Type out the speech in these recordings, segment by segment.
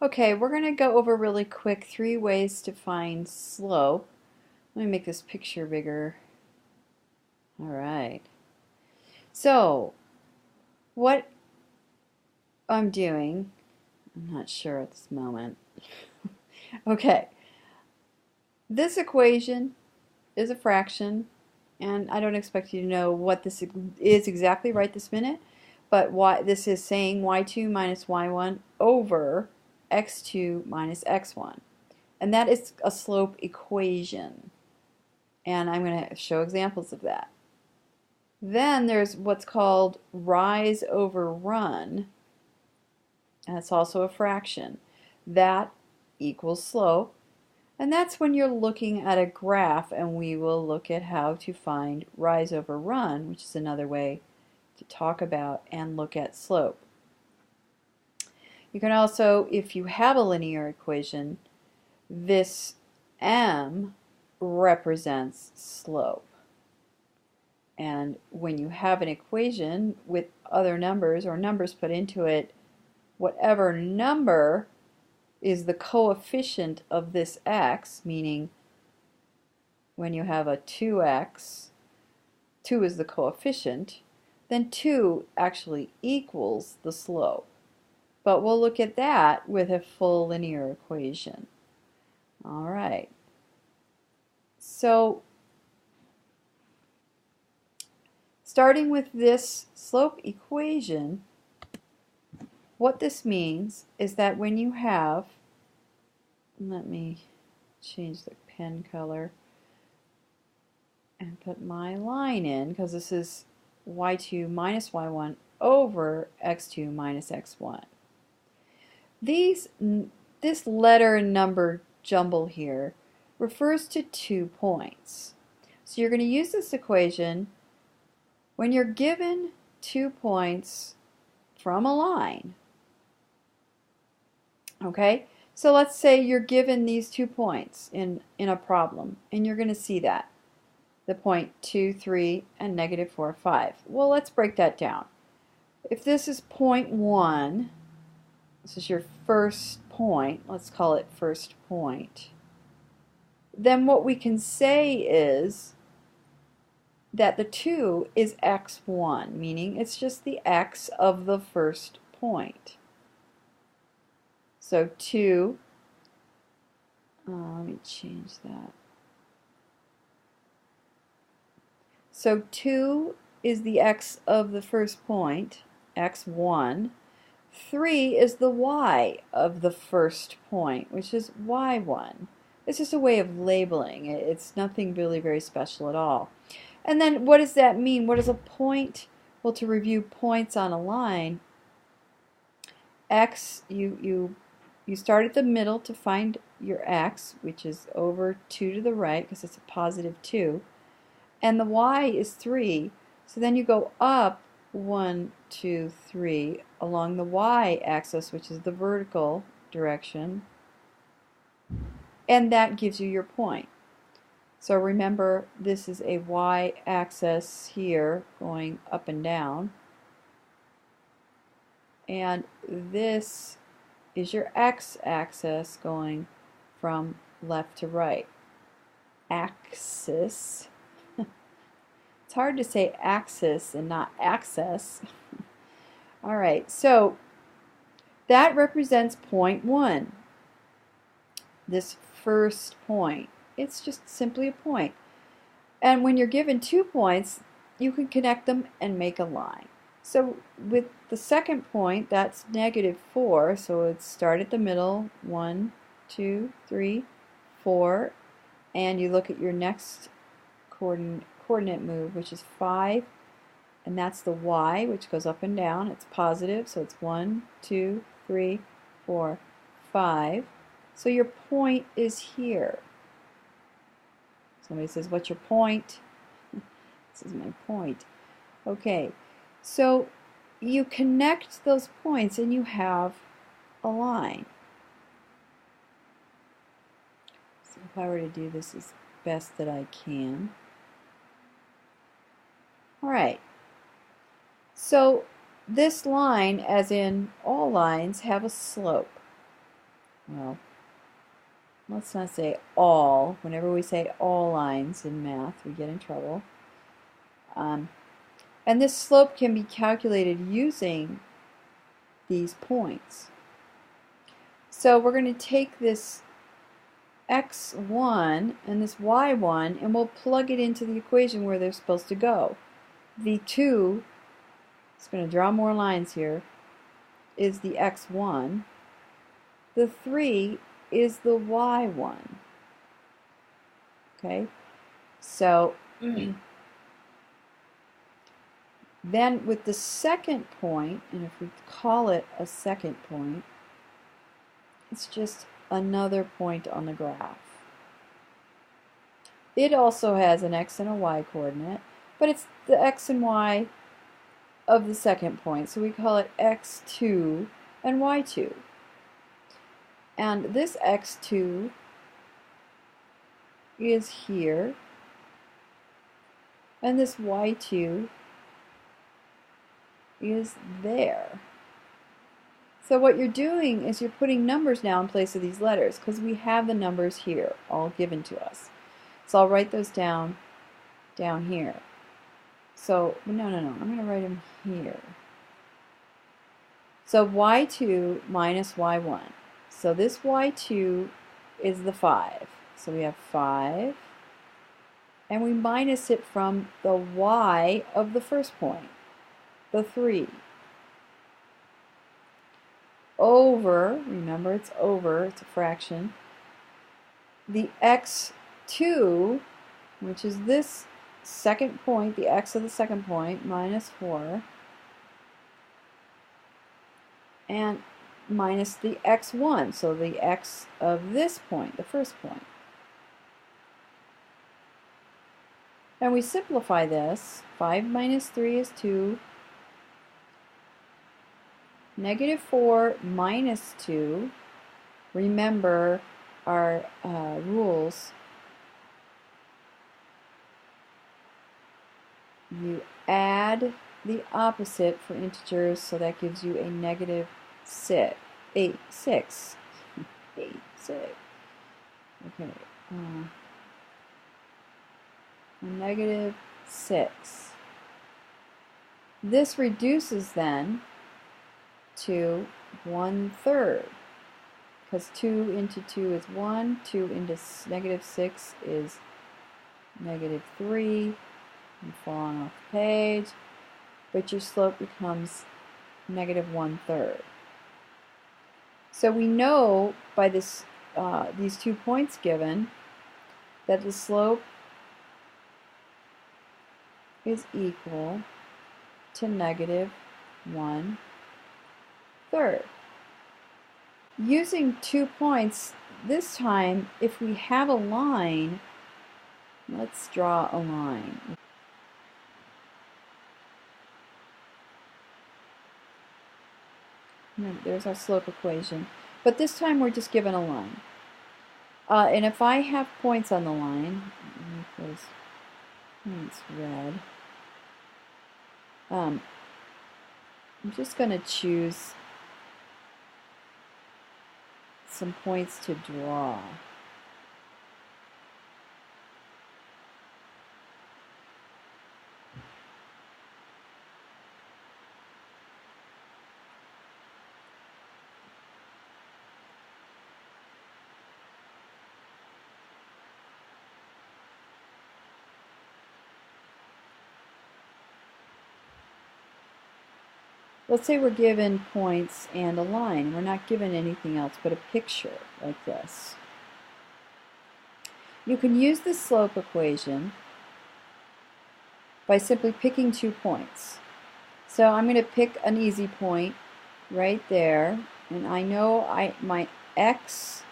Okay, we're going to go over really quick 3 ways to find slope. Let me make this picture bigger. All right. So, what I'm doing, I'm not sure at this moment. Okay, this equation is a fraction, and I don't expect you to know what this is exactly right this minute, but this is saying y2 minus y1 over x2 minus x1. And that is a slope equation. And I'm going to show examples of that. Then there's what's called rise over run. And it's also a fraction. That equals slope. And that's when you're looking at a graph, and we will look at how to find rise over run, which is another way to talk about and look at slope. You can also, if you have a linear equation, this m represents slope. And when you have an equation with other numbers or numbers put into it, whatever number is the coefficient of this x, meaning when you have a 2x, 2 is the coefficient, then 2 actually equals the slope. But we'll look at that with a full linear equation. All right. So, starting with this slope equation, what this means is that when you have, let me change the pen color and put my line in, because this is y2 minus y1 over x2 minus x1. This letter and number jumble here refers to 2 points. So you're going to use this equation when you're given 2 points from a line. Okay, so let's say you're given these 2 points in a problem, and you're going to see that. The point 2, 3, and negative 4, 5. Well, let's break that down. If this is point 1, this is your first point, let's call it first point, then what we can say is that the 2 is x1, meaning it's just the x of the first point. So 2, let me change that. So 2 is the x of the first point, x1. 3 is the y of the first point, which is y1. It's just a way of labeling it. It's nothing really very special at all. And then what does that mean? What is a point? Well, to review points on a line, x, you start at the middle to find your x, which is over 2 to the right because it's a positive 2. And the y is 3. So then you go up 1, 2, 3 along the y-axis, which is the vertical direction, and that gives you your point. So remember, this is a y-axis here going up and down, and this is your x-axis going from left to right. Axis. It's hard to say axis and not access. All right, so that represents point 1. This first point. It's just simply a point. And when you're given 2 points, you can connect them and make a line. So with the second point, that's negative 4, so it's start at the middle, 1, 2, 3, 4, and you look at your next coordinate move, which is 5, and that's the y, which goes up and down. It's positive, so it's 1, 2, 3, 4, 5. So your point is here. Somebody says, what's your point? This is my point. Okay, so you connect those points and you have a line. So if I were to do this as best that I can. Alright, so this line, as in all lines, have a slope. well, let's not say all. Whenever we say all lines in math, we get in trouble. And this slope can be calculated using these points. So we're going to take this x1 and this y1 and we'll plug it into the equation where they're supposed to go. The 2, it's going to draw more lines here, is the x1. The 3 is the y1. Okay, so then with the second point, and if we call it a second point, it's just another point on the graph. It also has an x and a y coordinate, but it's the x and y of the second point, so we call it x2 and y2. And this x2 is here, and this y2 is there. So what you're doing is you're putting numbers now in place of these letters because we have the numbers here all given to us. So I'll write those down here. So no, I'm going to write them here. So y2 minus y1. So this y2 is the 5. So we have 5. And we minus it from the y of the first point, the 3. Over, remember it's over, it's a fraction, the x2, which is this second point, the x of the second point, minus 4, and minus the x1, so the x of this point, the first point. And we simplify this. 5 minus 3 is 2. Negative 4 minus 2. Remember our rules. You add the opposite for integers, so that gives you a negative 6. 8, 6. 8, 6. Okay. A negative 6. This reduces then to 1/3, because 2 into 2 is 1, 2 into negative 6 is negative 3. I'm falling off the page, but your slope becomes negative 1/3. So we know by this these 2 points given that the slope is equal to negative 1/3. Using 2 points, this time if we have a line, let's draw a line. There's our slope equation. But this time we're just given a line. And if I have points on the line, it's red. I'm just going to choose some points to draw. Let's say we're given points and a line. We're not given anything else but a picture like this. You can use the slope equation by simply picking 2 points. So I'm going to pick an easy point right there, and I know my x,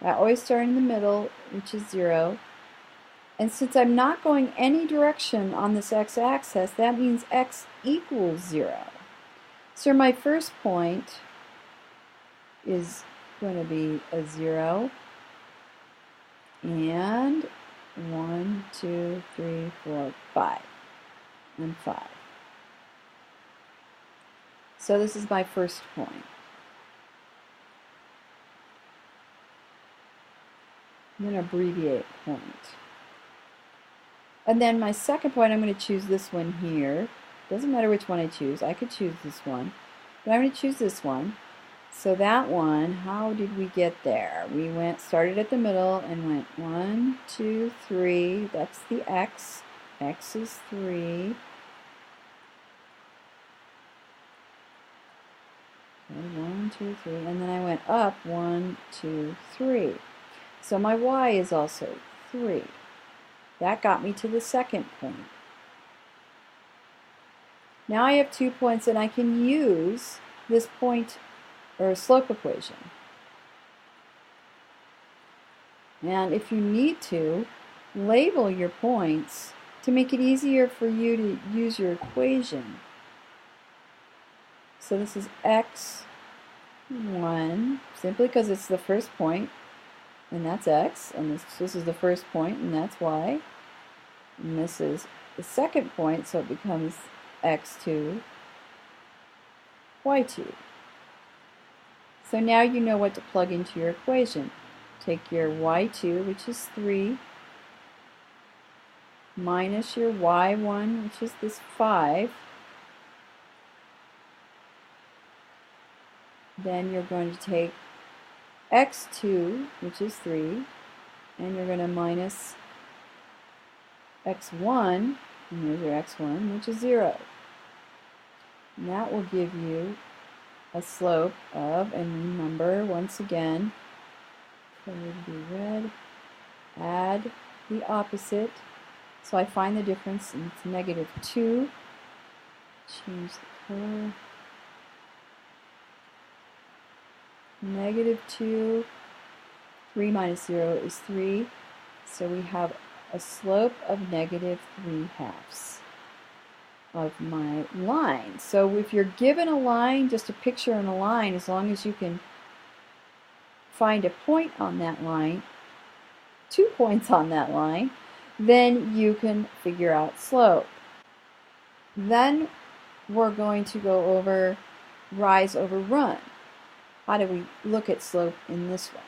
I always start in the middle, which is 0. And since I'm not going any direction on this x-axis, that means x equals 0. So my first point is going to be a 0, and 1, 2, 3, 4, 5, and 5. So this is my first point. I'm going to abbreviate point. And then my second point, I'm going to choose this one here. Doesn't matter which one I choose. I could choose this one. But I'm going to choose this one. So that one, how did we get there? We started at the middle and went 1, 2, 3. That's the x. X is 3. Okay, 1, 2, 3. And then I went up 1, 2, 3. So my y is also 3. That got me to the second point. Now I have 2 points and I can use this point or slope equation. And if you need to, label your points to make it easier for you to use your equation. So this is x1, simply because it's the first point, and that's x, and this is the first point, and that's y. And this is the second point, so it becomes x2, y2. So now you know what to plug into your equation. Take your y2, which is 3, minus your y1, which is this 5. Then you're going to take x2, which is 3, and you're going to minus x1, and here's your x1, which is 0. And that will give you a slope of, and remember, once again, color would be red, add the opposite. So I find the difference, and it's -2. Change the color. -2. 3 minus 0 is 3. So we have a slope of -3/2 of my line. So if you're given a line, just a picture in a line, as long as you can find a point on that line, 2 points on that line, then you can figure out slope. Then we're going to go over rise over run. How do we look at slope in this way?